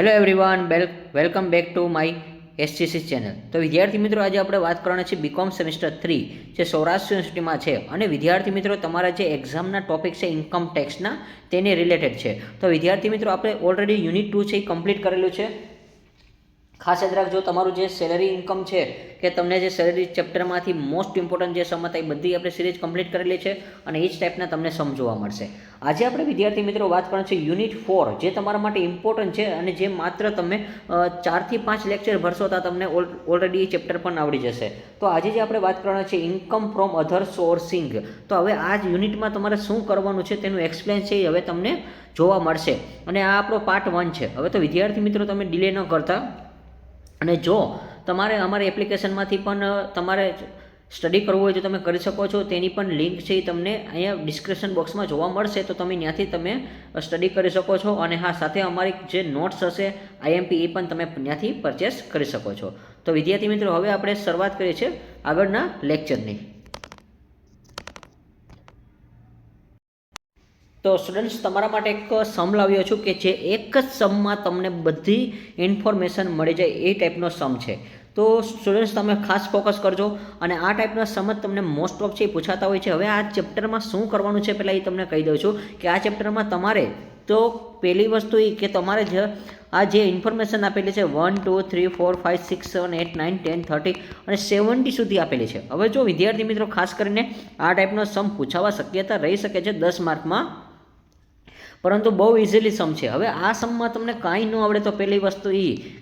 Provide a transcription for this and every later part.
Hello everyone, welcome back to my SGC channel. તો વિદ્યાર્થી મિત્રો, આજે આપણે વાત કરવાના છે બીકોમ સેમિસ્ટર 3 જે સૌરાષ્ટ્ર યુનિવર્સિટીમાં છે. અને વિદ્યાર્થી મિત્રો, તમારા જે એક્ઝામના ટોપિક છે ઇન્કમ ટેક્સના, તેને રિલેટેડ છે. તો વિદ્યાર્થી મિત્રો, આપણે ઓલરેડી યુનિટ 2 છે એ કમ્પ્લીટ કરેલું છે. ખાસ યાદ રાખજો, તમારું જે સેલરી ઇન્કમ છે કે તમને જે સેલરી ચેપ્ટરમાંથી મોસ્ટ ઇમ્પોર્ટન્ટ જે સમ હતા એ બધી આપણે સિરીઝ કમ્પ્લીટ કરેલી છે અને એ જ ટાઈપના તમને સમ જોવા મળશે. આજે આપણે વિદ્યાર્થી મિત્રો વાત કરવાની છે યુનિટ 4, જે તમારા માટે ઇમ્પોર્ટન્ટ છે અને જે માત્ર તમે 4 થી 5 લેક્ચર ભરશો તો તમને ઓલરેડી એ ચેપ્ટર પણ આવડી જશે. તો આજે જે આપણે વાત કરવાના છે ઇન્કમ ફ્રોમ અધર સોર્સિંગ. તો હવે આ જ યુનિટમાં તમારે શું કરવાનું છે તેનું એક્સપ્લેન છે એ હવે તમને જોવા મળશે. અને આ આપણો પાર્ટ 1 છે. હવે તો વિદ્યાર્થી મિત્રો, તમે ડિલે ન કરતા, અને જો તમારે અમારી એપ્લિકેશનમાંથી પણ તમારે સ્ટડી કરવું હોય તો તમે કરી શકો છો. તેની પણ લિંક છે એ તમને અહીંયા ડિસ્ક્રિપ્શન બોક્સમાં જોવા મળશે, તો તમે ત્યાંથી તમે સ્ટડી કરી શકો છો. અને હા, સાથે અમારી જે નોટ્સ હશે આઈએમપી એ પણ તમે ત્યાંથી પરચેસ કરી શકો છો. તો વિદ્યાર્થી મિત્રો, હવે આપણે શરૂઆત કરીએ છીએ આગળના લેક્ચરની. તો સ્ટુડન્ટ્સ, તમારા માટે એક સમ લાવ્યો છું કે જે એક જ સમમાં તમને બધી ઇન્ફોર્મેશન મળી જાય એ ટાઈપનો સમ છે. તો સ્ટુડન્ટ્સ, તમે ખાસ ફોકસ કરજો. અને આ ટાઈપના સમ જ તમને મોસ્ટ ઓફ છે એ પૂછાતા હોય છે. હવે આ ચેપ્ટરમાં શું કરવાનું છે પહેલાં એ તમને કહી દઉં છું કે આ ચેપ્ટરમાં તમારે તો પહેલી વસ્તુ એ કે તમારે આ જે ઇન્ફોર્મેશન આપેલી છે 1 2 3 4 5 6 7 8 9 10 30 અને 70 સુધી આપેલી છે. હવે જો વિદ્યાર્થી મિત્રો, ખાસ કરીને આ ટાઈપનો સમ પૂછાવા શક્યતા રહી શકે છે 10 માર્કમાં, પરંતુ બહુ ઇઝીલી સમ છે. હવે આ સમમાં તમને કાંઈ ન આવડે તો પહેલી વસ્તુ એ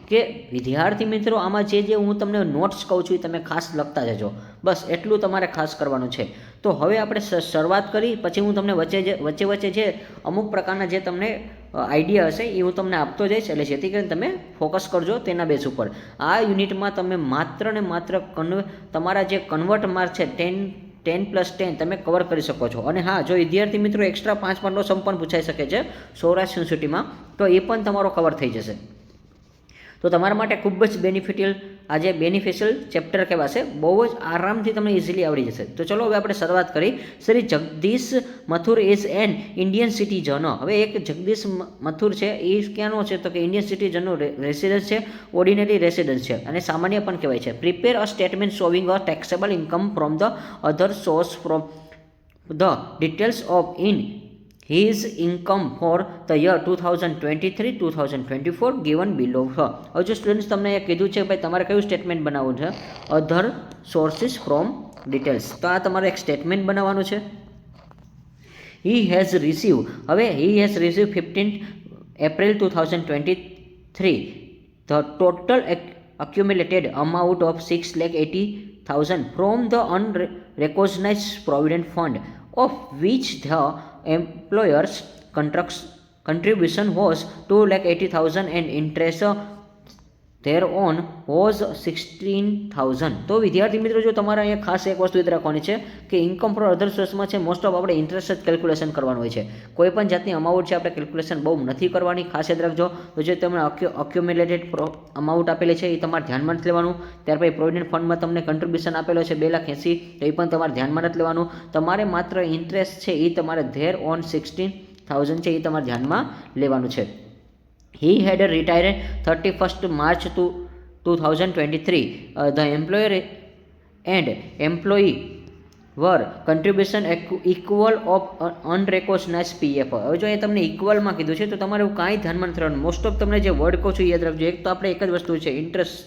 કે વિદ્યાર્થી મિત્રો, આમાં જે હું તમને નોટ્સ કહું છું એ તમે ખાસ લખતા જજો. બસ એટલું તમારે ખાસ કરવાનું છે. તો હવે આપણે શરૂઆત કરી, પછી હું તમને વચ્ચે જે અમુક પ્રકારના જે તમને આઈડિયા હશે એ હું તમને આપતો જઈશ, એટલે જેથી કરીને તમે ફોકસ કરજો તેના બેઝ ઉપર. આ યુનિટમાં તમે માત્ર ને માત્ર તમારા જે કન્વર્ટ માર્ક છે 10+10 તમે કવર કરી શકો છો. અને હા, જો વિદ્યાર્થી મિત્રો એક્સ્ટ્રા 5 માર્કનો સમ પણ પૂછાઈ શકે છે સૌરાષ્ટ્ર યુનિવર્સિટીમાં, તો એ પણ તમારો કવર થઈ જશે. તો તમારા માટે ખૂબ જ બેનિફિશિયલ ચેપ્ટર કહેવાશે. બહુ જ આરામથી તમને ઇઝીલી આવડી જશે. તો ચલો હવે આપણે શરૂઆત કરી. Shri Jagdish Mathur is an Indian citizen. હવે એક જગદીશ મથુર છે એ ક્યાંનો છે તો કે ઇન્ડિયન સિટીઝનનો રેસિડન્સ છે, ઓર્ડિનરી રેસિડન્સ છે અને સામાન્ય પણ કહેવાય છે. Prepare a statement showing a taxable income from the other source from the details of in his income for the year 2023-2024 given below. હવે જો સ્ટુડન્ટ્સ, તમને એ કીધું છે ભાઈ તમારે કયું સ્ટેટમેન્ટ બનાવવું છે, અધર સોર્સિસ ફ્રોમ ડિટેલ્સ. તો આ તમારે એક સ્ટેટમેન્ટ બનાવવાનું છે. he has received 15 April 2023 the total accumulated amount of 6,80,000 from the unrecognized provident fund, of which the employer's contribution was 2,80,000 and interest thereon was 16,000. તો વિદ્યાર્થી મિત્રો, જો તમારે અહીંયા ખાસ એક વસ્તુ યાદ રાખવાની છે કે ઇન્કમ ફ્રોમ અધર સોર્સમાં છે મોસ્ટ ઓફ આપણે ઇન્ટરેસ્ટ જ કેલ્ક્યુલેશન કરવાનું હોય છે. કોઈ પણ જાતની અમાઉન્ટ છે આપણે કેલ્ક્યુલેશન બહુ નથી કરવાની, ખાસ યાદ રાખજો. તો જે તમને અક્યુમ્યુલેટેડ અમાઉન્ટ આપેલી છે એ તમારે ધ્યાનમાં નથી લેવાનું. ત્યાર પછી પ્રોવિડન્ટ ફંડમાં તમને કન્ટ્રીબ્યુશન આપેલો છે 2,80,000, તો એ પણ તમારે ધ્યાનમાં નથી લેવાનું. તમારે માત્ર ઇન્ટરેસ્ટ છે એ તમારે ધેર ઓન 16,000 છે એ તમારે ધ્યાનમાં લેવાનું છે. He had retired 31st March 2023. The employer and employee were contribution equal of unrecognized PF. હવે જો એ તમને ઇક્વલમાં કીધું છે તો તમારે એવું કાંઈ ધ્યાનમાં નથી રહેવાનું. મોસ્ટ ઓફ તમને જે વર્ડ કહું છું યાદ રાખજો. એક તો આપણે એક જ વસ્તુ છે ઇન્ટરેસ્ટ.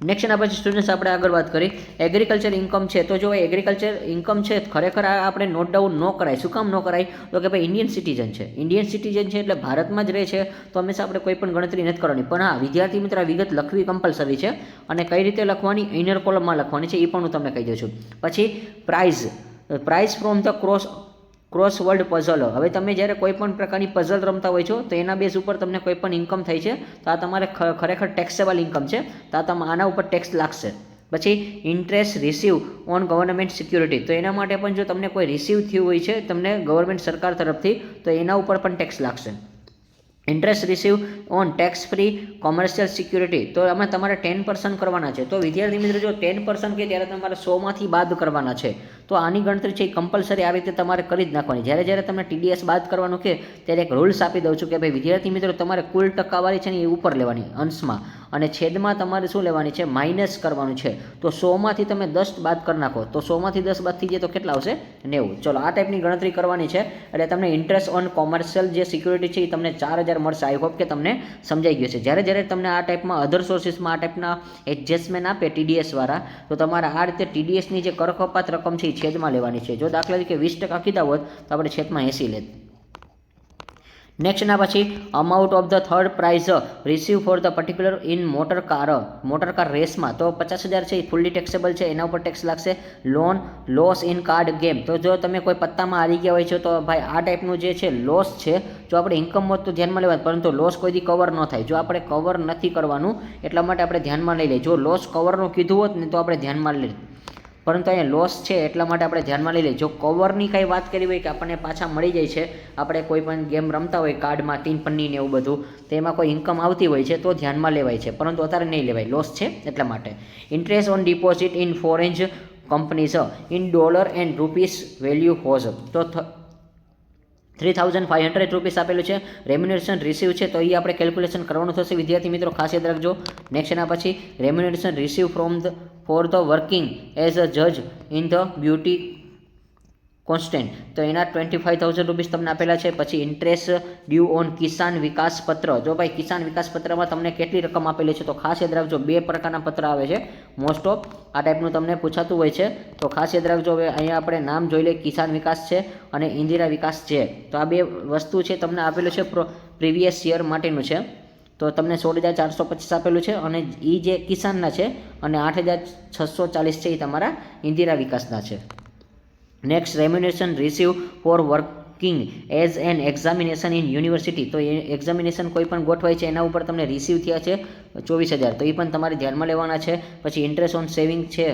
નેક્સ્ટ એના પછી સ્ટુડન્ટ્સ આપણે આગળ વાત કરી એગ્રીકલ્ચર ઇન્કમ છે. તો જો એગ્રીકલ્ચર ઇન્કમ છે ખરેખર આ આપણે નોટ ડાઉન ન કરાય. શું કામ ન કરાય તો કે ભાઈ ઇન્ડિયન સિટીઝન છે એટલે ભારતમાં જ રહે છે, તો હંમેશા આપણે કોઈ પણ ગણતરી નથી કરવાની. પણ હા વિદ્યાર્થી મિત્ર, આ વિગત લખવી કમ્પલસરી છે અને કઈ રીતે લખવાની, ઇનર કોલમમાં લખવાની છે એ પણ હું તમને કહી દઉં છું. પછી prize from the crossword puzzle. હવે તમે જ્યારે કોઈ પણ પ્રકારની પઝલ રમતા હોય છો તો એના બેઝ ઉપર તમને કોઈ પણ ઇન્કમ થઈ છે તો આ તમારે ખરેખર ટેક્સેબલ ઇન્કમ છે, તો આના ઉપર ટેક્સ લાગશે. પછી interest receive on government security. તો એના માટે પણ જો તમને કોઈ રિસીવ થયું હોય છે તમને ગવર્મેન્ટ સરકાર તરફથી, તો એના ઉપર પણ ટેક્સ લાગશે. Interest receive on tax free commercial security, તો આમાં તમારે 10% કરવાના છે. તો વિદ્યાર્થી મિત્રો જો 10% કે ત્યારે તમારે 100માંથી બાદ કરવાના છે. તો આની ગણતરી છે એ કમ્પલસરી આવી રીતે તમારે કરી જ નાખવાની. જ્યારે તમને TDS બાદ કરવાનું કે ત્યારે એક રૂલ્સ આપી દઉં છું કે ભાઈ વિદ્યાર્થી મિત્રો તમારે કુલ ટકાવારી છે ને એ ઉપર લેવાની અંશમાં, અને છેદમાં તમારે શું લેવાની છે, માઇનસ કરવાનું છે. તો 100માંથી તમે 10 બાદ કરી નાખો તો 100માંથી 10 બાદ થઈ જાય તો કેટલા આવશે, 90. ચલો આ ટાઈપની ગણતરી કરવાની છે. એટલે તમને ઇન્ટરેસ્ટ ઓન કોમર્શિયલ જે સિક્યુરિટી છે એ તમને 4000 મળશે. આઈ હોપ કે તમને સમજાઈ ગયું છે. જ્યારે તમને આ ટાઈપમાં અધર સોર્સિસમાં આ ટાઈપના એડજસ્ટમેન્ટ આપે TDS વાળા, તો તમારે આ રીતે TDSની જે કરકપાત રકમ છે એ છેદમાં લેવાની છે. જો દાખલા તરીકે 20% કીધા હોત તો આપણે છેદમાં 80 લેત. નેક્સ્ટના પછી amount of the third price receive for the particular in motor car રેસમાં, તો 50,000 છે એ ફૂલ્લી ટેક્સેબલ છે, એના ઉપર ટેક્સ લાગશે. Loan loss in card game, તો જો તમે કોઈ પત્તામાં હારી ગયા હોય છો તો ભાઈ આ ટાઈપનું જે છે લોસ છે, જો આપણે ઇન્કમ હોત તો ધ્યાનમાં લેવા, પરંતુ લોસ કોઈ દી કવર ન થાય. જો આપણે કવર નથી કરવાનું એટલા માટે આપણે ધ્યાનમાં લઈ લઈએ. જો લોસ કવરનું કીધું હોત ને તો આપણે ધ્યાનમાં લઈએ, પરંતુ અહીંયા લોસ છે એટલા માટે આપણે ધ્યાનમાં લઈ લઈએ. જો કવરની કાંઈ વાત કરી હોય કે આપણને પાછા મળી જાય છે, આપણે કોઈ પણ ગેમ રમતા હોય કાર્ડમાં 3 પન્ની ને એવું બધું, તો એમાં કોઈ ઇન્કમ આવતી હોય છે તો ધ્યાનમાં લેવાય છે, પરંતુ અત્યારે નહીં લેવાય, લોસ છે એટલા માટે. Interest on deposit in foreign companies in dollar and rupees value hose, તો 3,500 રૂપીસ આપેલું છે. રેમ્યુનરેશન રિસીવ છે તો એ આપણે કેલ્ક્યુલેશન કરવાનું થશે વિદ્યાર્થી મિત્રો, ખાસ યાદ રાખજો. નેક્સ્ટ એના પછી remuneration receive for the working as a જજ ઇન ધ બ્યુટી કોન્સ્ટન્ટ, તો એના 25,000 રૂપીસ તમને આપેલા છે. પછી ઇન્ટરેસ્ટ ડ્યુ ઓન કિસાન વિકાસ પત્ર, જો ભાઈ કિસાન વિકાસ પત્રમાં તમને કેટલી રકમ આપેલી છે તો ખાસ યાદ રાખજો. 2 પ્રકારના પત્ર આવે છે મોસ્ટ ઓફ, આ ટાઈપનું તમને પૂછાતું હોય છે તો ખાસ યાદ રાખજો. હવે અહીંયા આપણે નામ જોઈ લઈએ, કિસાન વિકાસ છે અને ઇન્દિરા વિકાસ છે, તો આ 2 વસ્તુ છે તમને આપેલું છે પ્રીવિયસ યર માટેનું છે. તો તમને 16,425 આપેલું છે, અને એ જે કિસાનના છે, અને 8,640 છે એ તમારા ઇન્દિરા વિકાસના છે. Next remuneration receive for working as an examination in university, તો એ એક્ઝામિનેશન કોઈ પણ ગોઠવાય છે એના ઉપર તમને રિસીવ થયા છે 24,000, તો એ પણ તમારે ધ્યાનમાં લેવાના છે. પછી ઇન્ટરેસ્ટ ઓન સેવિંગ છે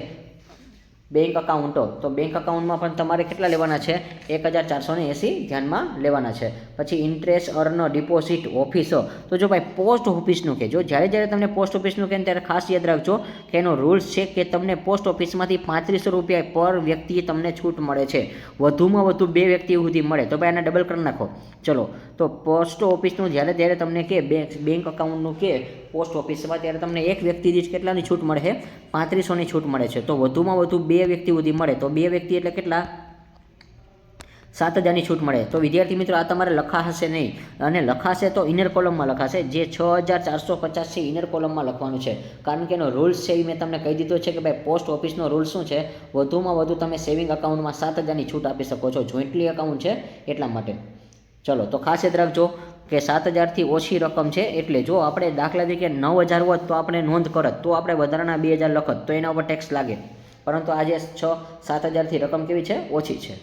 બેંક અકાઉન્ટો, તો બેંક અકાઉન્ટમાં પણ તમારે કેટલા લેવાના છે, 1,480 ધ્યાનમાં લેવાના છે. પછી ઇન્ટરેસ્ટ અર્ન ડિપોઝિટ ઓફિસો, તો જો ભાઈ પોસ્ટ ઓફિસનું કે જો જ્યારે તમને પોસ્ટ ઓફિસનું કે ત્યારે ખાસ યાદ રાખજો કે એનો રૂલ્સ છે કે તમને પોસ્ટ ઓફિસમાંથી 3500 રૂપિયા પર વ્યક્તિ તમને છૂટ મળે છે. વધુમાં વધુ 2 વ્યક્તિ સુધી મળે, તો ભાઈ આને ડબલ કરી નાખો. ચલો, તો પોસ્ટ ઓફિસનું જ્યારે તમને કે બેંક અકાઉન્ટનું કે પોસ્ટ ઓફિસમાં, ત્યારે તમને એક વ્યક્તિ દીઠ કેટલાની છૂટ મળે છે, 3500ની છૂટ મળે છે. તો વધુમાં વધુ 2 વ્યક્તિ સુધી મળે, તો 2 વ્યક્તિ એટલે કેટલા, 7,000ની છૂટ મળે. તો વિદ્યાર્થી મિત્રો આ તમારે લખાશે નહીં, અને લખાશે તો ઇનર કોલમમાં લખાશે. જે 6,450 છે ઇનર કોલમમાં લખવાનું છે, કારણ કે એનો રૂલ્સ છે એ મેં તમને કહી દીધો છે કે ભાઈ પોસ્ટ ઓફિસનો રૂલ શું છે, વધુમાં વધુ તમે સેવિંગ અકાઉન્ટમાં 7,000ની છૂટ આપી શકો છો. જોઈન્ટલી અકાઉન્ટ છે એટલા માટે. ચલો, તો ખાસ યાદ રાખજો કે 7,000થી ઓછી રકમ છે, એટલે જો આપણે દાખલા તરીકે 9,000 હોત તો આપણે નોંધ કરત, તો આપણે વધારાના 2,000 લખત, તો એના ઉપર ટેક્સ લાગે. પરંતુ આજે 7,000થી રકમ કેવી છે, ઓછી છે.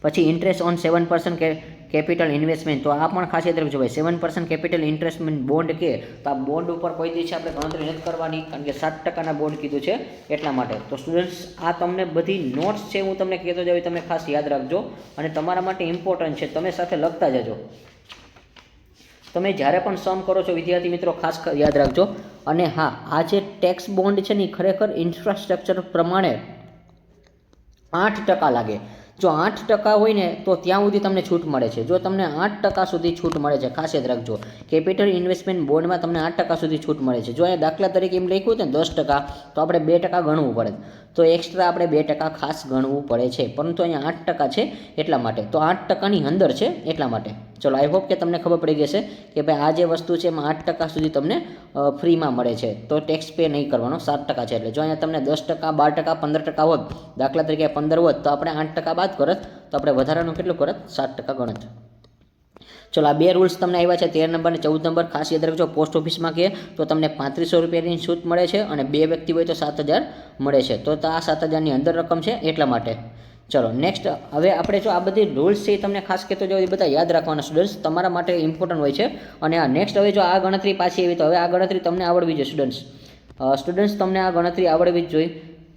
પછી ઇન્ટરેસ્ટ ઓન 7% કેપિટલ ઇન્વેસ્ટમેન્ટ, તો આ પણ ખાસ યાદ રાખજો ભાઈ. 7% કેપિટલ ઇન્વેસ્ટમેન્ટ બોન્ડ કે, તો આ બોન્ડ ઉપર કોઈ દિવસ આપણે ગણતરી નથી કરવાની, કારણ કે 7%ના બોન્ડ કીધું છે એટલા માટે. તો સ્ટુડન્ટ્સ આ તમને બધી નોટ્સ છે હું તમને કહેતો જાઉં, તમે ખાસ યાદ રાખજો, અને તમારા માટે ઇમ્પોર્ટન્ટ છે, તમે સાથે લખતા જજો. તમે જ્યારે પણ સમ કરો છો વિદ્યાર્થી મિત્રો ખાસ યાદ રાખજો. અને હા, આ જે ટેક્સ બોન્ડ છે ને ખરેખર ઇન્ફ્રાસ્ટ્રક્ચર પ્રમાણે 8% લાગે. જો 8% હોય ને તો ત્યાં સુધી તમને છૂટ મળે છે. જો તમને 8% સુધી છૂટ મળે છે, ખાસ યાદ રાખજો. કેપિટલ ઇન્વેસ્ટમેન્ટ બોન્ડમાં તમને 8% સુધી છૂટ મળે છે. જો અહીંયા દાખલા તરીકે એમ લખ્યું હતું ને 10%, તો આપણે 2% ગણવું પડે, તો એક્સ્ટ્રા આપણે 2% ખાસ ગણવું પડે છે, પરંતુ અહીંયા 8% છે એટલા માટે. તો 8%ની અંદર છે એટલા માટે. ચલો, આઈ હોપ કે તમને ખબર પડી ગઈ છે કે ભાઈ આ જે વસ્તુ છે એમાં 8% સુધી તમને ફ્રીમાં મળે છે, તો ટેક્સ પે નહીં કરવાનો, 7% છે. એટલે જો અહીંયા તમને 10%, 12%, 15% હોત, દાખલા તરીકે 15 હોત, તો આપણે 8% બાદ કરત, તો આપણે વધારાનું કેટલું કરત, 7% ગણત. ચલો, આ 2 રૂલ્સ તમને આવ્યા છે, 13 નંબર અને 14 નંબર. ખાસ યાદ રાખજો. પોસ્ટ ઓફિસમાં કે તો તમને 3500 રૂપિયાની છૂટ મળે છે, અને 2 વ્યક્તિ હોય તો 7,000 મળે છે. તો આ 7,000ની અંદર રકમ છે એટલા માટે. ચલો, નેક્સ્ટ હવે આપણે જો આ બધી રૂલ્સ છે એ તમને ખાસ કહેતો જાઓ, એ બધા યાદ રાખવાના સ્ટુડન્ટ્સ, તમારા માટે ઇમ્પોર્ટન્ટ હોય છે. અને આ નેક્સ્ટ હવે જો આ ગણતરી પાછી આવી, તો હવે આ ગણતરી તમને આવડવી જોઈએ સ્ટુડન્ટ્સ. તમને આ ગણતરી આવડવી જ જોઈએ.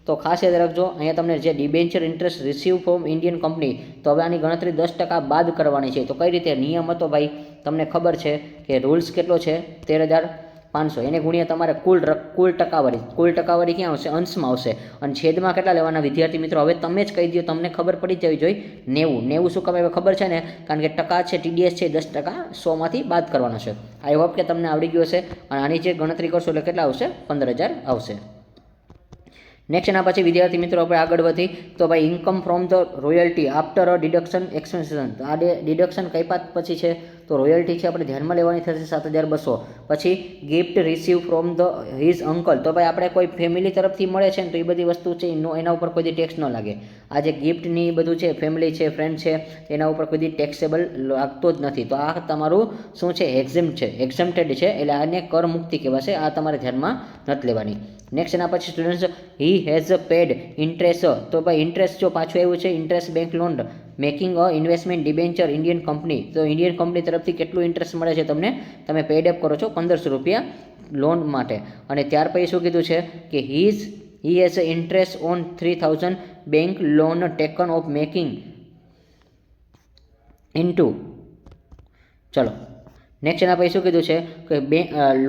તો ખાસ યાદ રાખજો, અહીંયા તમને જે debenture interest receive from Indian company, તો હવે આની ગણતરી 10% બાદ કરવાની છે. તો કઈ રીતે નિયમ હતો ભાઈ તમને ખબર છે કે રૂલ્સ કેટલો છે 13,500, એને ગુણ્યા તમારે કુલ ટકાવારી ક્યાં આવશે? અંશમાં આવશે. અને છેદમાં કેટલા લેવાના વિદ્યાર્થી મિત્રો? હવે તમે જ કહી દો, તમને ખબર પડી જવી જોઈએ. 90 શું કામ ખબર છે ને? કારણ કે ટકા છે, TDS છે 10%, 100માંથી બાદ કરવાનો છે. આઈ હોપ કે તમને આવડી ગયું હશે. અને આની જે ગણતરી કરશો એટલે કેટલા આવશે? 15,000 આવશે. નેક્સ્ટ એના પછી વિદ્યાર્થી મિત્રો આપણે આગળ વધી તો ભાઈ income from the royalty after a deduction expansion. આ ડિડક્શન કઈ પાત પછી છે? તો રોયલ્ટી છે આપણે ધ્યાનમાં લેવાની થશે 7,200. પછી gift receive from the his uncle, તો ભાઈ આપણે કોઈ ફેમિલી તરફથી મળે છે ને તો એ બધી વસ્તુ છે એના ઉપર કોઈ ટેક્સ ન લાગે. આ જે ગિફ્ટની બધું છે, ફેમિલી છે, ફ્રેન્ડ છે, એના ઉપર કોઈ ટેક્સેબલ લાગતો જ નથી. તો આ તમારું શું છે? એક્ઝેમ્પ્ટેડ છે, એટલે આને કર મુક્તિ કહેવાશે. આ તમારે ધ્યાનમાં નથી લેવાની. નેક્સ્ટ એના પછી students he has paid interest, તો ભાઈ ઇન્ટરેસ્ટ જો પાછું આવ્યું છે interest bank loan making a investment debenture Indian company, તો ઇન્ડિયન કંપની તરફથી કેટલું ઇન્ટરેસ્ટ મળે છે તમને? તમે પેડ અપ કરો છો 1,500 રૂપિયા લોન માટે. અને ત્યાર પછી શું કીધું છે કે he has interest on 3,000 bank loan taken of making into, ચલો નેક્સ્ટ એના પછી શું કીધું છે કે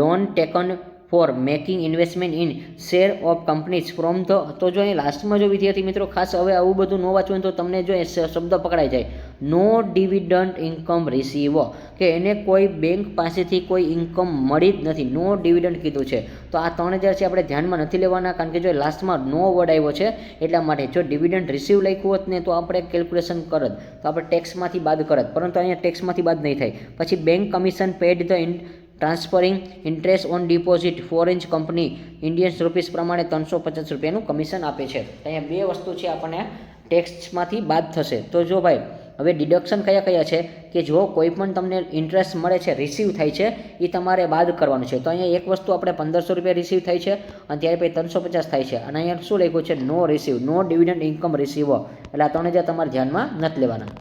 loan taken four making investment in share of companies from the, તો જો અહીં લાસ્ટમાં જો વિદ્યાર્થી મિત્રો ખાસ હવે આવું બધું ન વાંચવું તો તમને જો શબ્દ પકડાઈ જાય, નો ડિવિડન્ડ ઇન્કમ રિસીવ, કે એને કોઈ બેંક પાસેથી કોઈ ઇન્કમ મળી જ નથી. નો ડિવિડન્ડ કીધું છે. તો આ 3,000 છે આપણે ધ્યાનમાં નથી લેવાના, કારણ કે જો લાસ્ટમાં નો વર્ડ આવ્યો છે એટલા માટે. જો ડિવિડન્ડ રિસીવ લખ્યું હોત ને તો આપણે કેલ્ક્યુલેશન કરત, તો આપણે ટેક્સમાંથી બાદ કરત, પરંતુ અહીંયા ટેક્સમાંથી બાદ નહીં થાય. પછી bank commission paid the transferring interest on deposit foreign company Indian rupees પ્રમાણે 350 રૂપિયાનું કમિશન આપે છે. અહીંયા બે વસ્તુ છે આપણને ટેક્સમાંથી બાદ થશે. તો જો ભાઈ હવે ડિડક્શન કયા છે કે જો કોઈ પણ તમને ઇન્ટરેસ્ટ મળે છે, રિસીવ થાય છે, એ તમારે બાદ કરવાનું છે. તો અહીંયા એક વસ્તુ આપણે 1,500 રૂપિયા રિસીવ થાય છે અને ત્યારે પછી 350 થાય છે. અને અહીંયા શું લખ્યું છે? નો રિસીવ, નો ડિવિડન્ડ ઇન્કમ રિસીવ. એટલે આ 3,000 તમારે ધ્યાનમાં નથી લેવાના.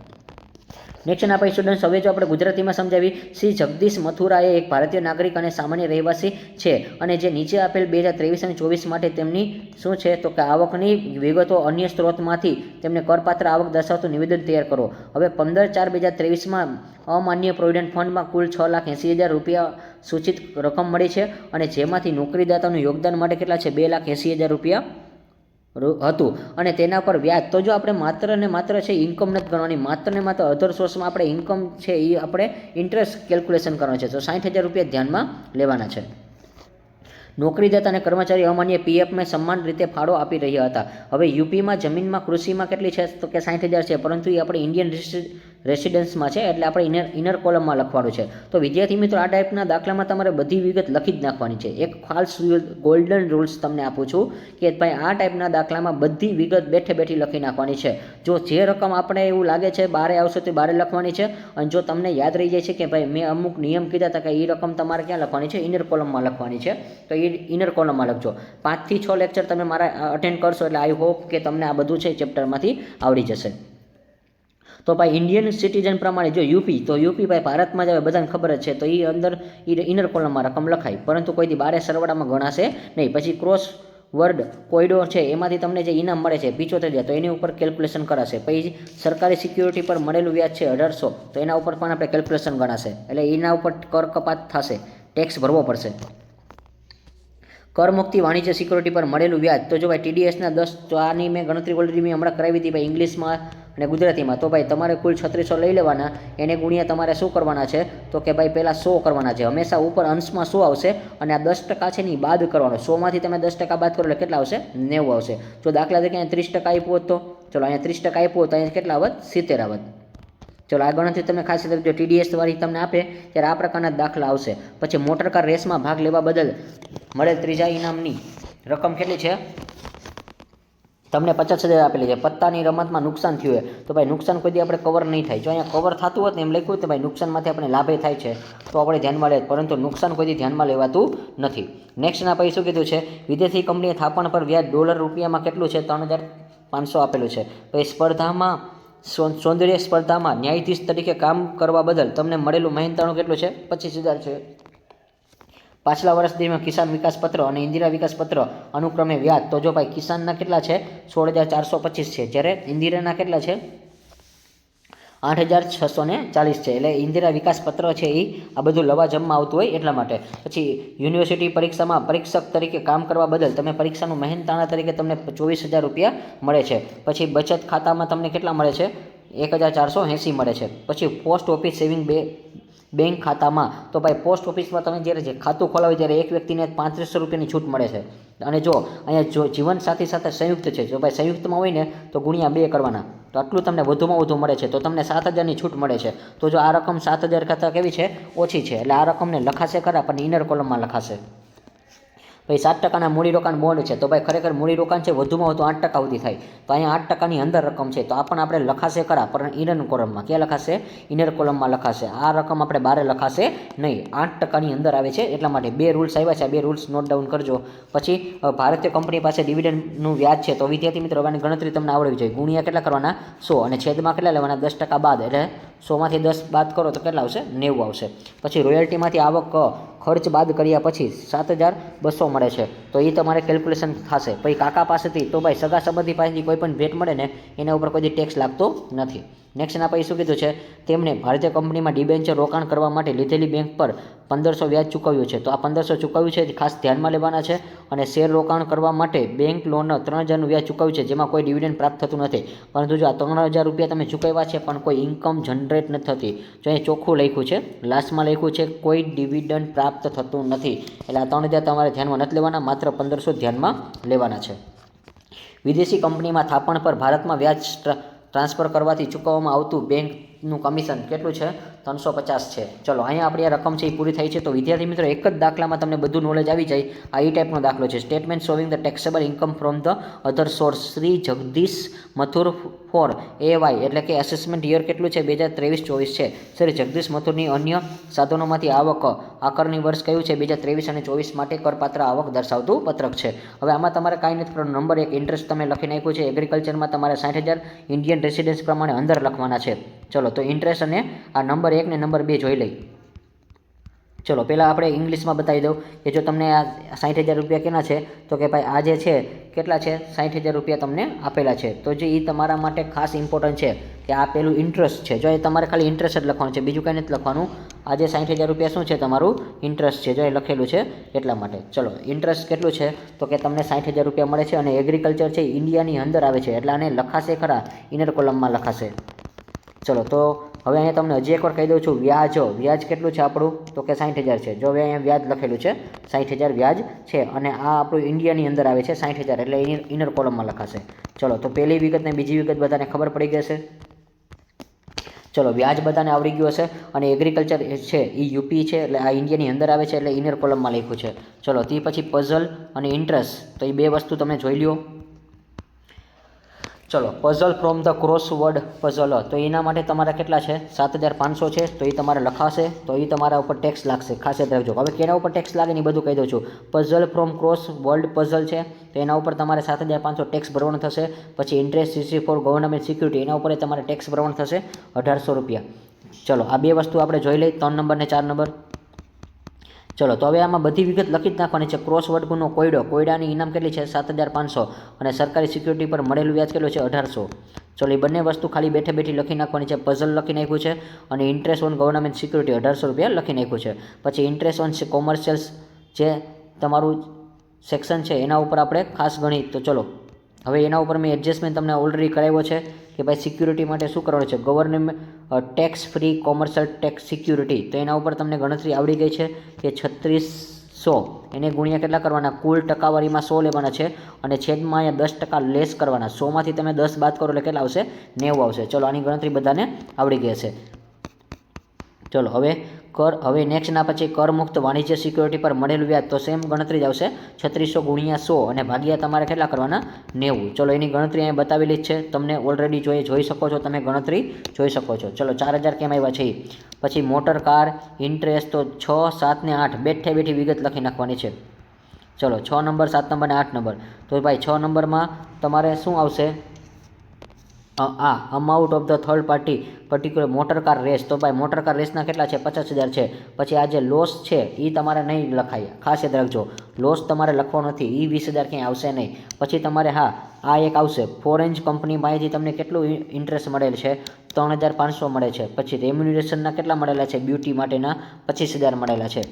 નેક્સ્ટ એના પછી સ્ટુડન્ટ્સ હવે જો આપણે ગુજરાતીમાં સમજાવી, શ્રી જગદીશ મથુરા એ એક ભારતીય નાગરિક અને સામાન્ય રહેવાસી છે અને જે નીચે આપેલ 2023 અને 24 માટે તેમની શું છે તો કે આવકની વિગતો અન્ય સ્ત્રોતમાંથી તેમને કરપાત્ર આવક દર્શાવતું નિવેદન તૈયાર કરો. હવે 15/4/2023માં અમાન્ય પ્રોવિડન્ટ ફંડમાં કુલ 6,80,000 રૂપિયા સૂચિત રકમ મળી છે અને જેમાંથી નોકરીદાતાનું યોગદાન માટે કેટલા છે? 2,80,000 રૂપિયા હતું અને તેના પર વ્યાજ. તો જો આપણે માત્ર ને માત્ર છે ઇન્કમ નથી ગણવાની, માત્ર ને માત્ર અધર સોર્સમાં આપણે ઇન્કમ છે એ આપણે ઇન્ટરેસ્ટ કેલ્ક્યુલેશન કરવાનું છે. તો 60,000 રૂપિયા ધ્યાનમાં લેવાના છે. નોકરીદાતા અને કર્મચારી અમાન્ય પીએફમાં સમાન રીતે ફાળો આપી રહ્યા હતા. હવે યુપીમાં જમીનમાં કૃષિમાં કેટલી છે તો કે 60,000 છે, પરંતુ એ આપણે ઇન્ડિયન રેસિડન્સમાં છે એટલે આપણે ઇનર કોલમમાં લખવાનું છે. તો વિદ્યાર્થી મિત્રો આ ટાઈપના દાખલામાં તમારે બધી વિગત લખી જ નાખવાની છે. એક ખાસ ગોલ્ડન રૂલ્સ તમને આપું છું કે ભાઈ આ ટાઈપના દાખલામાં બધી વિગત બેઠી લખી નાખવાની છે. જો જે રકમ આપણે એવું લાગે છે બારે આવશે તો બારે લખવાની છે, અને જો તમને યાદ રહી જાય છે કે ભાઈ મેં અમુક નિયમ કીધા હતા કે એ રકમ તમારે ક્યાં લખવાની છે? ઇનર કોલમમાં લખવાની છે. તો એ ઇનર કોલમમાં લખજો. 5 થી 6 લેક્ચર તમે મારા અટેન્ડ કરશો એટલે આઈ હોપ કે તમને આ બધું છે ચેપ્ટરમાંથી આવડી જશે. તો ભાઈ ઇન્ડિયન સિટીઝન પ્રમાણે જો યુપી, તો યુપી ભાઈ ભારતમાં જ હવે બધાને ખબર જ છે, તો એ અંદર ઇનર કોલમમાં રકમ લખાય, પરંતુ કોઈથી બારે સરવાળામાં ગણાશે નહીં. પછી ક્રોસ વર્ડ કોયડો છે એમાંથી તમને જે ઇનામ મળે છે 75,000, તો એની ઉપર કેલ્ક્યુલેશન કરાશે. પછી સરકારી સિક્યુરિટી પર મળેલું વ્યાજ છે 1,800, તો એના ઉપર પણ આપણે કેલ્ક્યુલેશન ગણાશે. એટલે એના ઉપર કર કપાત થશે, ટેક્સ ભરવો પડશે. કરમુક્તિ વાણિજ્ય સિક્યુરિટી પર મળેલું વ્યાજ, તો જો ભાઈ TDSના 10, તો આની મેં ગણતરી ઓલરેડી મેં હમણાં કરાવી હતી ભાઈ ઇંગ્લિશમાં અને ગુજરાતીમાં. તો ભાઈ તમારે કુલ 3600 લઈ લેવાના, એને ગુણ્યા તમારે શું કરવાના છે તો કે ભાઈ પહેલાં 100 કરવાના છે. હંમેશા ઉપર અંશમાં 100 આવશે અને આ 10% છે ને એ બાદ કરવાનો. 100માંથી તમે 10% બાદ કરો એટલે કેટલા આવશે? 90 આવશે. જો દાખલા તરીકે અહીંયા 30% આપ્યું હોત તો ચલો અહીંયા 30% આપ્યું હોત તો અહીંયા કેટલા આવત? 70 આવત. ચલો આ ગણતરી તમે ખાસ જો TDS વાળી તમને આપે ત્યારે આ પ્રકારના દાખલા આવશે. પછી મોટર કાર રેસમાં ભાગ લેવા બદલ મળેલ ત્રીજા ઇનામની રકમ કેટલી છે? તમને 50,000 આપેલી છે. પત્તાની રમતમાં નુકસાન થયું હોય તો ભાઈ નુકસાન કોઈ દી આપણે કવર નહીં થાય. જો અહીંયા કવર થતું હોત ને એમ લખ્યું તો ભાઈ નુકસાનમાંથી આપણે લાભે થાય છે તો આપણે ધ્યાનમાં લે, પરંતુ નુકસાન કોઈ દી ધ્યાનમાં લેવાતું નથી. નેક્સ્ટના પછી શું કીધું છે? વિદેશી કંપનીએ થાપણ પર વ્યાજ $રૂપિયામાં કેટલું છે? 3,500 આપેલું છે. પછી સ્પર્ધામાં સૌંદર્ય સ્પર્ધામાં ન્યાયાધીશ તરીકે કામ કરવા બદલ તમને મળેલું મહેનતાણું કેટલું છે? 25,000 છે. પાછલા વર્ષ દરમિયાન કિસાન વિકાસ પત્ર અને ઇન્દિરા વિકાસ પત્ર અનુક્રમે વ્યાજ, તો જો ભાઈ કિસાનના કેટલા છે 16,425 છે, જ્યારે ઇન્દિરાના કેટલા છે 8,640 છે. એટલે ઇન્દિરા વિકાસ પત્ર છે એ આ બધું લવાજમમાં આવતું હોય એટલા માટે. પછી યુનિવર્સિટી પરીક્ષામાં પરીક્ષક તરીકે કામ કરવા બદલ તમે પરીક્ષાનું મહેનતાણા તરીકે તમને 24,000 રૂપિયા મળે છે. પછી બચત ખાતામાં તમને કેટલા મળે છે 1,480 મળે છે. પછી પોસ્ટ ઓફિસ સેવિંગ બેંક ખાતામાં, તો ભાઈ પોસ્ટ ઓફિસમાં તમે જ્યારે જે ખાતું ખોલાવો ત્યારે એક વ્યક્તિને 3500 રૂપિયાની છૂટ મળે છે. અને જો અહીંયા જો જીવન સાથી સાથે સંયુક્ત છે, જો ભાઈ સંયુક્તમાં હોય ને તો ગુણ્યા 2 કરવાના, તો આટલું તમને વધુમાં વધુ મળે છે, તો તમને 7,000ની છૂટ મળે છે. તો જો આ રકમ 7,000 કરતાં કેવી છે ઓછી છે, એટલે આ રકમને લખાશે ખરા પણ ઇનર કોલમમાં લખાશે. ભાઈ 7% મૂડીરોકાણ બોન્ડ છે, તો ભાઈ ખરેખર મૂડીરોકાણ છે વધુમાં વધુ 8% સુધી થાય, તો અહીંયા 8%ની અંદર રકમ છે, તો આ પણ આપણે લખાશે ખરા પણ ઇનર કોલમમાં. ક્યાં લખાશે ઇનર કોલમમાં લખાશે. આ રકમ આપણે બહાર લખાશે નહીં, 8%ની અંદર આવે છે એટલા માટે 2 રૂલ્સ આવ્યા છે, 2 રૂલ્સ નોટ ડાઉન કરજો. પછી ભારતીય કંપની પાસે ડિવિડન્ડનું વ્યાજ છે, તો વિદ્યાર્થી મિત્રો આની ગણતરી તમને આવડવી જોઈએ. ગુણ્યા કેટલા કરવાના 100 અને છેદમાં કેટલા લેવાના 10% બાદ, એટલે 100માંથી 10 બાદ કરો તો કેટલા આવશે 90 આવશે. પછી રોયલ્ટીમાંથી આવક ખર્ચ બાદ કર્યા પછી 7,200 મળે છે, તો એ તમારે કેલ્ક્યુલેશન થશે. પછી કાકા પાસેથી, તો ભાઈ સગા સંબંધી પાસેથી કોઈ પણ ભેટ મળે ને એના ઉપર કોઈ ટેક્સ લાગતો નથી. નેક્સ્ટના પછી શું કીધું છે, તેમને ભારતીય કંપનીમાં ડિબેન્ચર રોકાણ કરવા માટે લીધેલી બેંક પર 1,500 વ્યાજ ચૂકવ્યું છે, તો આ 1,500 ચૂકવ્યું છે ખાસ ધ્યાનમાં લેવાના છે. અને શેર રોકાણ કરવા માટે બેંક લોન 3,000નું વ્યાજ ચૂકવ્યું છે, જેમાં કોઈ ડિવિડન્ડ પ્રાપ્ત થતું નથી. પરંતુ જો આ 3,000 રૂપિયા તમે ચૂકવ્યા છે પણ કોઈ ઇન્કમ જનરેટ નથી થતી, જો અહીં ચોખ્ખું લખ્યું છે, લાસ્ટમાં લખ્યું છે કોઈ ડિવિડન્ડ પ્રાપ્ત થતું નથી, એટલે આ 3,000 તમારે ધ્યાનમાં નથી લેવાના, માત્ર 1,500 ધ્યાનમાં લેવાના છે. વિદેશી કંપનીમાં થાપણ પર ભારતમાં વ્યાજ ટ્રાન્સફર કરવાથી ચૂકવવામાં આવતું બેંકનું કમિશન કેટલું છે 350 છે. ચલો અહીંયા આપણી આ રકમ છે એ પૂરી થાય છે. તો વિદ્યાર્થી મિત્રો એક જ દાખલામાં તમને બધું નોલેજ આવી જાય. આ એ ટાઈપનો દાખલો છે. Statement showing the taxable income from the other source. Shri Jagdish Mathur for AY, એટલે કે એસેસમેન્ટ યર કેટલું છે 2023-24 છે. શ્રી જગદીશ મથુરની અન્ય સાધનોમાંથી આવક આકરની વર્ષ કયું છે 2023 અને 24 માટે કરપાત્ર આવક દર્શાવતું પત્રક છે. હવે આમાં તમારે કાંઈ નથી કરવાનું. નંબર 1 ઇન્ટરેસ્ટ તમે લખી નાખ્યું છે. એગ્રીકલ્ચરમાં તમારે 60,000 ઇન્ડિયન રેસિડેન્સ પ્રમાણે અંદર લખવાના છે. ચલો તો ઇન્ટરેસ્ટ અને આ નંબર 1 ને નંબર 2 જોઈ લઈ. ચલો પહેલાં આપણે ઇંગ્લિશમાં બતાવી દઉં કે જો તમને આ 60,000 રૂપિયા કેના છે, તો કે ભાઈ આ જે છે કેટલા છે 60,000 રૂપિયા તમને આપેલા છે. તો જે એ તમારા માટે ખાસ ઇમ્પોર્ટન્ટ છે કે આ પેલું ઇન્ટરેસ્ટ છે. જો એ તમારે ખાલી ઇન્ટરેસ્ટ જ લખવાનું છે, બીજું કંઈ નથી લખવાનું. આ જે 60,000 રૂપિયા શું છે તમારું ઇન્ટરેસ્ટ છે, જો એ લખેલું છે એટલા માટે. ચલો ઇન્ટરેસ્ટ કેટલું છે તો કે તમને 60,000 રૂપિયા મળે છે અને એગ્રીકલ્ચર છે ઇન્ડિયાની અંદર આવે છે, એટલે આને લખાશે ખરા ઇનર કોલમમાં લખાશે. ચલો તો હવે અહીંયા તમને હજી એકવાર કહી દઉં છું. વ્યાજ કેટલું છે આપણું તો કે 60,000 છે. જો હવે અહીંયા વ્યાજ લખેલું છે 60,000 વ્યાજ છે અને આ આપણું ઇન્ડિયાની અંદર આવે છે 60,000, એટલે ઇનર કોલમમાં લખાશે. ચલો તો પહેલી વિગત ને બીજી વિગત બધાને ખબર પડી ગઈ હશે. ચલો વ્યાજ બધાને આવડી ગયું હશે. અને એગ્રીકલ્ચર છે એ યુપી છે, એટલે આ ઇન્ડિયાની અંદર આવે છે, એટલે ઇનર કોલમમાં લખ્યું છે. ચલો તે પછી પઝલ અને ઇન્ટરેસ્ટ, તો એ બે વસ્તુ તમે જોઈ લ્યો. ચલો puzzle from the crossword puzzle, તો એના માટે તમારા કેટલા છે 7,500 છે, તો એ તમારે લખાશે. તો એ તમારા ઉપર ટેક્સ લાગશે, ખાસ યાદ રાખજો. હવે કેના ઉપર ટેક્સ લાગે ને એ બધું કહી દઉં છું. પઝલ ફ્રોમ ક્રોસવર્ડ પઝલ છે તો એના ઉપર તમારે 7,500 ટેક્સ ભરવાનું થશે. પછી interest CC for government security, એના ઉપર તમારે ટેક્સ ભરવાનું થશે 1,800 રૂપિયા. ચલો આ બે વસ્તુ આપણે જોઈ લઈએ, 3 નંબર ને 4 નંબર. ચલો તો હવે આમાં બધી વિગત લખી જ નાખવાની છે. ક્રોસવર્ડનો કોયડાની ઇનામ કેટલી છે 7,500 અને સરકારી સિક્યુરિટી પર મળેલું વ્યાજ કેટલું છે 1,800. ચલો એ બંને વસ્તુ ખાલી બેઠે બેઠી લખી નાખવાની છે. પઝલ લખી નાખ્યું છે અને ઇન્ટરેસ્ટ ઓન ગવર્નમેન્ટ સિક્યુરિટી 1,800 રૂપિયા લખી નાખ્યું છે. પછી ઇન્ટરેસ્ટ ઓન કોમર્શિયલ્સ જે તમારું સેક્શન છે એના ઉપર આપણે ખાસ ગણી. તો ચલો હવે એના ઉપર મેં એડજસ્ટમેન્ટ તમને ઓલરેડી કરાવ્યો છે કે ભાઈ સિક્યુરિટી માટે શું કરવાનું છે. Government tax free commercial tax security, તો એના ઉપર તમને ગણતરી આવડી ગઈ છે કે 3600 એને ગુણ્યા કેટલા કરવાના, કુલ ટકાવારીમાં 100 લેવાના છે અને છેદમાં અહીંયા 10% લેસ કરવાના. 100માંથી તમે 10 બાદ કરો એટલે કેટલા આવશે 90 આવશે. ચલો આની ગણતરી બધાને આવડી ગઈ હશે. ચલો હવે નેક્સ્ટના પછી કરમુક્ત વાણિજ્ય સિક્યુરિટી પર મળેલું વ્યાજ, તો સેમ ગણતરી જ આવશે 3600 ગુણ્યા 100 અને ભાગ્યા તમારે કેટલા કરવાના 90. ચલો એની ગણતરી અહીંયા બતાવેલી જ છે, તમને ઓલરેડી જોઈ શકો છો, તમે ગણતરી જોઈ શકો છો. ચલો 4,000 કેમ આવ્યા છે. પછી મોટર કાર ઇન્ટરેસ્ટ, તો 6, 7 ને 8 બેઠે બેઠી વિગત લખી નાખવાની છે. ચલો 6 નંબર 7 નંબર ને 8 નંબર. તો ભાઈ 6 નંબરમાં તમારે શું આવશે amount of the third party particular motor car race, તો ભાઈ મોટર કાર રેસના કેટલા છે? 50,000 છે. પછી આ જે લોસ છે એ તમારે નહીં લખાય, ખાસ યાદ રાખજો, લોસ તમારે લખવાનો નથી, એ 20,000 ક્યાંય આવશે નહીં. પછી તમારે આ એક આવશે, ફોરેન્જ કંપની પાસેથી તમને કેટલું ઇન્ટરેસ્ટ મળેલ છે? 3,500 મળે છે. પછી રેમ્યુનરેશનના કેટલા મળેલા છે? બ્યુટી માટેના 25,000 મળેલા છે.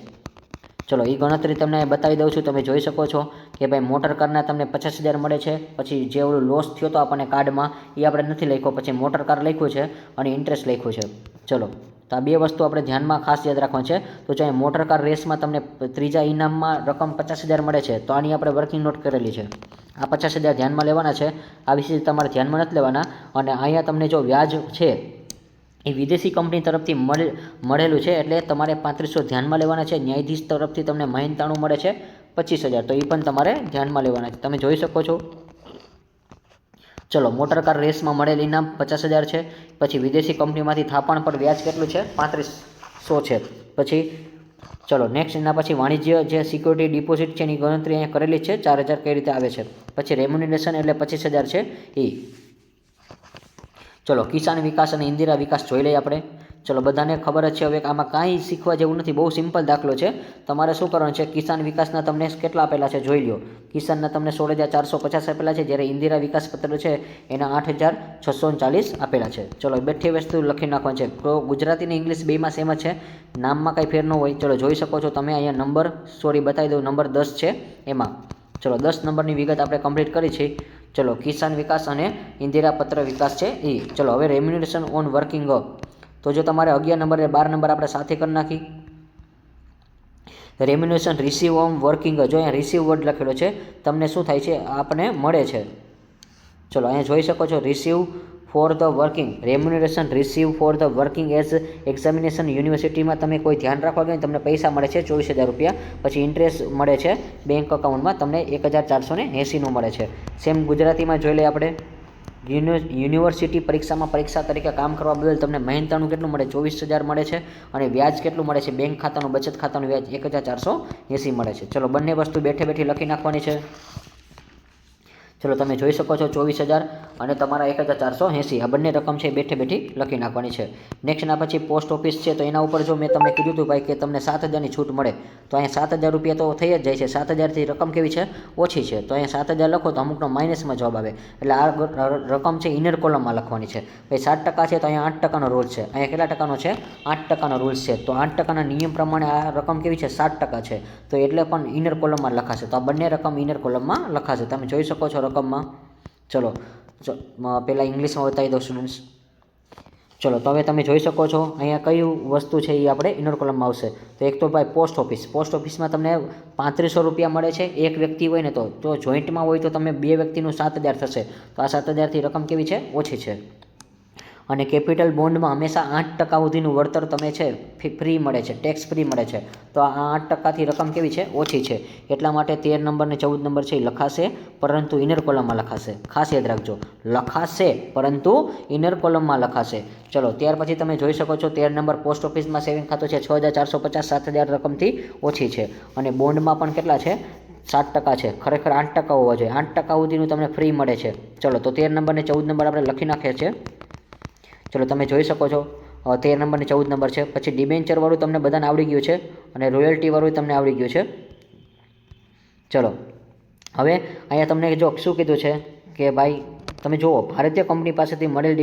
ચલો એ ગણતરી તમને બતાવી દઉં છું, તમે જોઈ શકો છો કે ભાઈ મોટર કારના તમને 50,000 મળે છે. પછી જે ઓલું લોસ થયો તો આપણને કાર્ડમાં એ આપણે નથી લખ્યો, પછી મોટર કાર લખ્યું છે અને ઇન્ટરેસ્ટ લખ્યું છે. ચલો, તો આ બે વસ્તુ આપણે ધ્યાનમાં ખાસ યાદ રાખવાની છે. તો જો મોટર કાર રેસમાં તમને ત્રીજા ઇનામમાં રકમ 50,000 મળે છે, તો આની આપણે વર્કિંગ નોટ કરેલી છે. આ 50,000 ધ્યાનમાં લેવાના છે, આ વિશે તમારે ધ્યાનમાં નથી લેવાના. અને અહીંયા તમને જો વ્યાજ છે એ વિદેશી કંપની તરફથી મળેલું છે, એટલે તમારે 3500 ધ્યાનમાં લેવાના છે. ન્યાયાધીશ તરફથી તમને મહેનતાણું મળે છે 25,000, તો એ પણ તમારે ધ્યાનમાં લેવાના છે. તમે જોઈ શકો છો. ચલો, મોટર કાર રેસમાં મળેલ ઇનામ 50,000 છે. પછી વિદેશી કંપનીમાંથી થાપણ પર વ્યાજ કેટલું છે? 3500 છે. પછી ચલો નેક્સ્ટ, એના પછી વાણિજ્ય જે સિક્યોરિટી ડિપોઝિટ છે એની ગણતરી અહીંયા કરેલી છે, 4,000 કઈ રીતે આવે છે. પછી રેમ્યુનરેશન એટલે 25,000 છે એ. ચલો, કિસાન વિકાસ અને ઇન્દિરા વિકાસ જોઈ લઈએ આપણે. ચલો, બધાને ખબર જ છે, હવે આમાં કાંઈ શીખવા જેવું નથી, બહુ સિમ્પલ દાખલો છે. તમારે શું કરવાનું છે? કિસાન વિકાસના તમને કેટલા આપેલા છે જોઈ લો. કિસાનના તમને 16,450 આપેલા છે, જ્યારે ઇન્દિરા વિકાસ પત્ર છે એના 8,640 આપેલા છે. ચલો, બેઠી વસ્તુ લખી નાખવાની છે. તો ગુજરાતી અને ઇંગ્લિશ બેમાં સેમ જ છે, નામમાં કાંઈ ફેર ન હોય. ચલો, જોઈ શકો છો તમે અહીંયા નંબર, બતાવી દઉં, નંબર 10 છે એમાં. ચલો, 10 નંબરની વિગત આપણે કમ્પ્લીટ કરી છે. ચલો, કિસાન વિકાસ અને ઇન્દિરા પત્ર વિકાસ છે એ. ચલો, હવે રેમ્યુનરેશન ઓન વર્કિંગ, તો જો તમારે 11 નંબર અને 12 નંબર આપણે સાથે કરી નાખી. રેમ્યુનરેશન રિસીવ ઓન વર્કિંગ, જો અહીંયા રિસીવ વર્ડ લખેલો છે, તમને શું થાય છે? આપણને મળે છે. ચલો, અહીંયા જોઈ શકો છો, receive for the working, remuneration receive for the working as examination યુનિવર્સિટીમાં તમે કોઈ ધ્યાન રાખવા ગયો તમને પૈસા મળે છે 24,000 રૂપિયા. પછી ઇન્ટરેસ્ટ મળે છે બેંક અકાઉન્ટમાં તમને 1,480 મળે છે. સેમ ગુજરાતીમાં જોઈ લઈએ આપણે. યુનિવર્સિટી પરીક્ષા તરીકે કામ કરવા બદલ તમને મહેનતાણું કેટલું મળે? 24,000 મળે છે. અને વ્યાજ કેટલું મળે છે? બેંક ખાતાનું, બચત ખાતાનું વ્યાજ 1,480 મળે છે. ચલો, બંને વસ્તુ બેઠે લખી નાખવાની છે. ચલો, તમે જોઈ શકો છો 24,000 અને તમારા 1,480, આ બંને રકમ છે બેઠી લખી નાખવાની છે. નેક્સ્ટ, એના પછી પોસ્ટ ઓફિસ છે, તો એના ઉપર જો મેં તમને કીધું હતું ભાઈ કે તમને 7,000ની છૂટ મળે, તો અહીંયા 7,000 રૂપિયા તો થઈ જ જાય છે. 7,000થી રકમ કેવી છે? ઓછી છે. તો અહીંયા 7,000 લખો તો અમુકનો માઇનસમાં જવાબ આવે, એટલે આ રકમ છે ઇનર કોલમમાં લખવાની છે. ભાઈ 7% છે, તો અહીંયા 8%નો રૂલ છે. અહીંયા કેટલા ટકાનો છે? 8%નો રૂલ છે. તો 8%ના નિયમ પ્રમાણે આ રકમ કેવી છે? 7% છે. તો એટલે પણ ઇનર કોલમમાં લખાશે. તો આ બંને રકમ ઇનર કોલમમાં લખાશે. તમે જોઈ શકો છો રકમમાં. ચલો, પહેલાં ઇંગ્લિશમાં બતાવી દો સ્ટુડન્ટ્સ. ચલો, તો હવે તમે જોઈ શકો છો અહીંયા કઈ વસ્તુ છે એ આપણે ઇનર કોલમમાં આવશે. તો એક તો ભાઈ પોસ્ટ ઓફિસમાં તમને 3500 રૂપિયા મળે છે. એક વ્યક્તિ હોય ને તો જોઈન્ટમાં હોય તો તમે 2 વ્યક્તિનું 7,000 થશે. તો આ 7,000થી રકમ કેવી છે? ઓછી છે. અને કેપિટલ બોન્ડમાં હંમેશા 8% સુધીનું વળતર તમે છે ફ્રી મળે છે, ટેક્સ ફ્રી મળે છે. તો આ 8%થી રકમ કેવી છે? ઓછી છે. એટલા માટે 13 નંબર અને 14 નંબર છે એ લખાશે, પરંતુ ઇનર કોલમમાં લખાશે. ખાસ યાદ રાખજો, લખાશે પરંતુ ઇનર કોલમમાં લખાશે. ચલો, ત્યાર પછી તમે જોઈ શકો છો 13 નંબર પોસ્ટ ઓફિસમાં સેવિંગ ખાતું છે 6,450, 7,000 રકમથી ઓછી છે. અને બોન્ડમાં પણ કેટલા છે? 7% છે. ખરેખર 8% હોવા જોઈએ. 8% સુધીનું તમને ફ્રી મળે છે. ચલો, તો 13 નંબર અને 14 નંબર આપણે લખી નાખીએ છીએ. ચલો, તમે જોઈ શકો છો 13 નંબર અને 14 નંબર છે. પછી ડિબેન્ચરવાળું તમને બધાને આવડી ગયું છે અને રોયલ્ટીવાળું તમને આવડી ગયું છે. ચલો, હવે અહીંયા તમને જો શું કીધું છે કે ભાઈ તમે જુઓ, ભારતીય કંપની પાસેથી મળેલ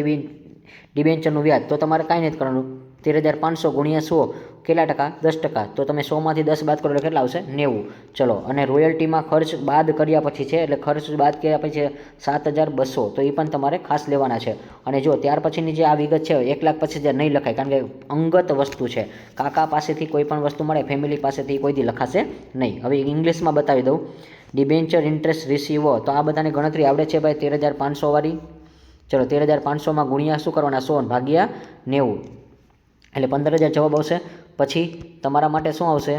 ડિબેન્ચરનું વ્યાજ, તો તમારે કાંઈ નથી કરવાનું. 13,500 ગુણ્યા 100 કેટલા ટકા? 10%. તો તમે 100માંથી 10 બાદ કરો એટલે કેટલા આવશે? 90. ચલો, અને રોયલ્ટીમાં ખર્ચ બાદ કર્યા પછી છે, એટલે ખર્ચ બાદ કર્યા પછી 7,200, તો એ પણ તમારે ખાસ લેવાના છે. અને જો ત્યાર પછીની જે આ વિગત છે 1,25,000 નહીં લખાય, કારણ કે અંગત વસ્તુ છે. કાકા પાસેથી કોઈ પણ વસ્તુ મળે, ફેમિલી પાસેથી કોઈ દી લખાશે નહીં. હવે ઇંગ્લિશમાં બતાવી દઉં. ડિબેન્ચર ઇન્ટરેસ્ટ રિસીવો, તો આ બધાની ગણતરી આવડે છે ભાઈ 13,500 વાળી. ચલો, 13,500માં ગુણ્યા શું કરવાના? 100 ભાગ્યા 90, એટલે 15,000 જવાબ આવશે. પછી તમારા માટે શું આવશે?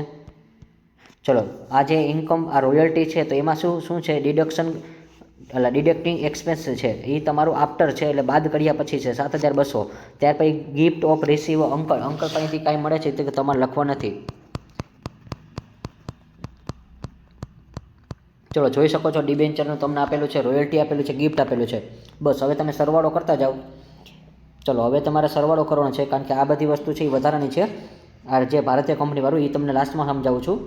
ચલો, આ જે ઇન્કમ, આ રોયલ્ટી છે, તો એમાં શું છે? ડિડક્ટિંગ એક્સપેન્સ છે, એ તમારું આફ્ટર છે, એટલે બાદ કર્યા પછી છે 7,200. ત્યાર પછી ગિફ્ટ ઓફ રિસીવ, અંકલ પાસેથી કાંઈ મળે છે તો તમારે લખવા નથી. ચલો જોઈ શકો છો ડિબેન્ચરનું તમને આપેલું છે, રોયલ્ટી આપેલું છે, ગિફ્ટ આપેલું છે. બસ હવે તમે સરવાળો કરતા જાઓ. ચલો હવે તમારે સરવાળો કરવાનો છે, કારણ કે આ બધી વસ્તુ છે એ વધારાની છે. આ જે ભારતીય કંપનીવાળું એ તમને લાસ્ટમાં સમજાવું છું.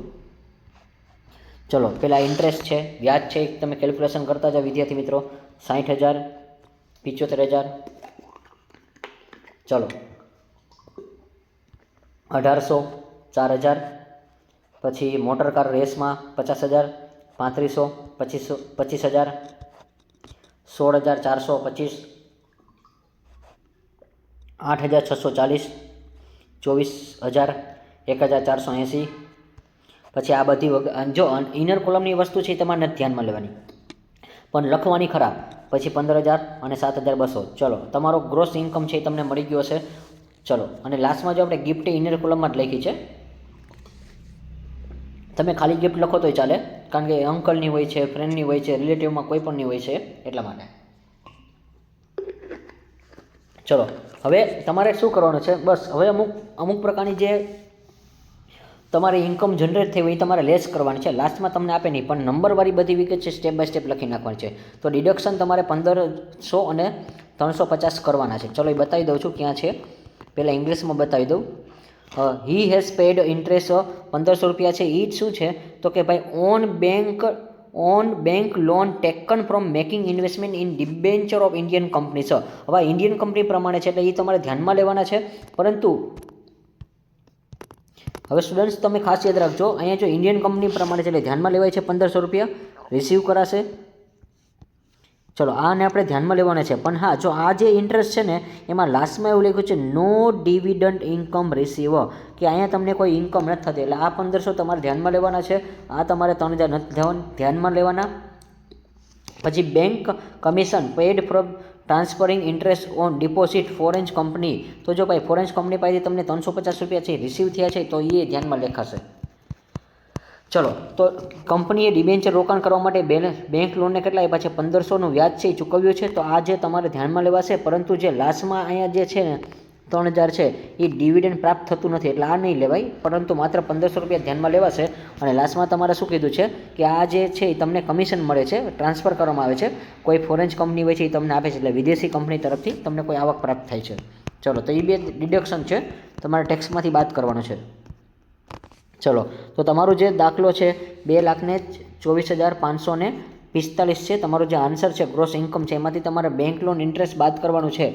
ચલો પહેલાં ઇન્ટરેસ્ટ છે, વ્યાજ છે, તમે કેલ્ક્યુલેશન કરતા જાઓ વિદ્યાર્થી મિત્રો. 60,000, 75,000, ચલો 1,800, 4,000, પછી મોટર કાર રેસમાં 50,000, 3,500, 25,000, 16,425, 8,640, 24,000, 1,480. પછી આ બધી જો ઇનર કોલમની વસ્તુ છે એ તમારે નથી ધ્યાનમાં લેવાની, પણ લખવાની ખરા. પછી 15,000 અને 7,200. ચલો તમારો ગ્રોસ ઇન્કમ છે એ તમને મળી ગયો હશે. ચલો અને લાસ્ટમાં જો આપણે ગિફ્ટ ઇનર કોલમમાં જ લખી છે, તમે ખાલી ગિફ્ટ લખો તોય ચાલે, કારણ કે અંકલની હોય છે, ફ્રેન્ડની હોય છે, રિલેટિવમાં કોઈ પણની હોય છે, એટલા માટે. ચલો હવે તમારે શું કરવાનું છે, બસ હવે અમુક પ્રકારની જે તમારી ઇન્કમ જનરેટ થઈ હોય એ તમારે લેસ કરવાની છે. લાસ્ટમાં તમને આપે નહીં, પણ નંબરવાળી બધી વિગત છે સ્ટેપ બાય સ્ટેપ લખી નાખવાની છે. તો ડિડક્શન તમારે 1,500 અને 350 કરવાના છે. ચલો એ બતાવી દઉં છું ક્યાં છે. પહેલાં ઇંગ્લિશમાં બતાવી દઉં. હી હેઝ પેડ ઇન્ટરેસ્ટ 1,500 રૂપિયા છે. એ જ શું છે તો કે ભાઈ on bank loan taken from making investment in debenture of Indian company છે. હવે ઇન્ડિયન કંપની પ્રમાણે છે એટલે એ તમારે ધ્યાનમાં લેવાના છે. પરંતુ હવે સ્ટુડન્ટ્સ તમે ખાસ યાદ રાખજો, અહીંયા જો ઇન્ડિયન કંપની પ્રમાણે છે એટલે ધ્યાનમાં લેવાય છે 1,500 રૂપિયા રિસીવ કરાશે. ચલો આને આપણે ધ્યાનમાં લેવાના છે. પણ હા, જો આ જે ઇન્ટરેસ્ટ છે ને એમાં લાસ્ટમાં એવું લખ્યું છે નો ડિવિડન્ડ ઇન્કમ રિસીવ, કે અહીંયા તમને કોઈ ઇન્કમ નથી થતી. એટલે આ 1,500 તમારે ધ્યાનમાં લેવાના છે. આ તમારે 3,000 નથી ધ્યાનમાં લેવાના. પછી bank commission paid from transferring interest on deposit foreign company. તો જો ભાઈ ફોરેન કંપની પાસેથી તમને 350 રૂપિયા છે રિસીવ થયા છે તો એ ધ્યાનમાં લેખાશે. ચલો તો કંપનીએ ડિબેન્ચર રોકાણ કરવા માટે બેંક લોનને કેટલા આપ્યા છે 1,500નું વ્યાજ છે એ ચૂકવ્યું છે. તો આ જે તમારે ધ્યાનમાં લેવાશે. પરંતુ જે લાસ્ટમાં અહીંયા જે છે ને 3,000 છે એ ડિવિડન્ડ પ્રાપ્ત થતું નથી એટલે આ નહીં લેવાય, પરંતુ માત્ર 1,500 રૂપિયા ધ્યાનમાં લેવાશે. અને લાસ્ટમાં તમારે શું કીધું છે કે આ જે છે એ તમને કમિશન મળે છે, ટ્રાન્સફર કરવામાં આવે છે, કોઈ ફોરેન કંપની હોય છે એ તમને આપે છે, એટલે વિદેશી કંપની તરફથી તમને કોઈ આવક પ્રાપ્ત થાય છે. ચલો તો એ બે ડિડક્શન છે તમારે ટેક્સમાંથી બાદ કરવાનો છે. ચલો તો તમારો જે દાખલો છે 2,24,545 છે. તમારો જે આન્સર છે ગ્રોસ ઇન્કમ છે એમાંથી તમારે બેંક લોન ઇન્ટરેસ્ટ બાદ કરવાનું છે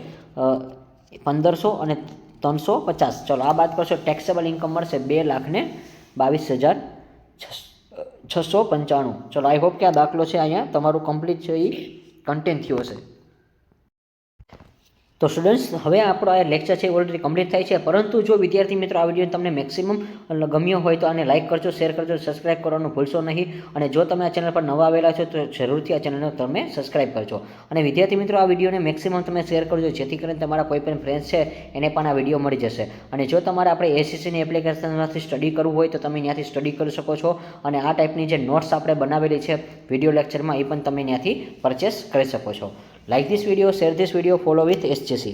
1,500 અને 350. ચલો આ બાદ કરશો ટેક્સેબલ ઇન્કમ મળશે 2,22,695. ચલો આઈ હોપ કે આ દાખલો છે અહીંયા તમારું કમ્પ્લીટ છે એ કન્ટેન્ટ થયું હશે. તો સ્ટુડન્ટ્સ હવે આપણો આ લેક્ચર છે ઓલરેડી કમ્પ્લીટ થાય છે. પરંતુ જો વિદ્યાર્થી મિત્રો આ વિડીયો તમને મેક્સિમમ ગમ્યો હોય તો આને લાઇક કરજો, શેર કરજો, સબસ્ક્રાઇબ કરવાનું ભૂલશો નહીં. અને જો તમે આ ચેનલ પર નવા આવેલા છો તો જરૂરથી આ ચેનલને તમે સબસ્ક્રાઇબ કરજો. અને વિદ્યાર્થી મિત્રો આ વિડીયોને મેક્સિમમ તમે શેર કરજો, જેથી કરીને તમારા કોઈ પણ ફ્રેન્ડ્સ છે એને પણ આ વિડીયો મળી જશે. અને જો તમારે આપણે એસીસીની એપ્લિકેશનમાંથી સ્ટડી કરવું હોય તો તમે ત્યાંથી સ્ટડી કરી શકો છો. અને આ ટાઈપની જે નોટ્સ આપણે બનાવેલી છે વિડીયો લેક્ચરમાં એ પણ તમે ત્યાંથી પરચેસ કરી શકો છો. Like this video, share this video, follow with SJC.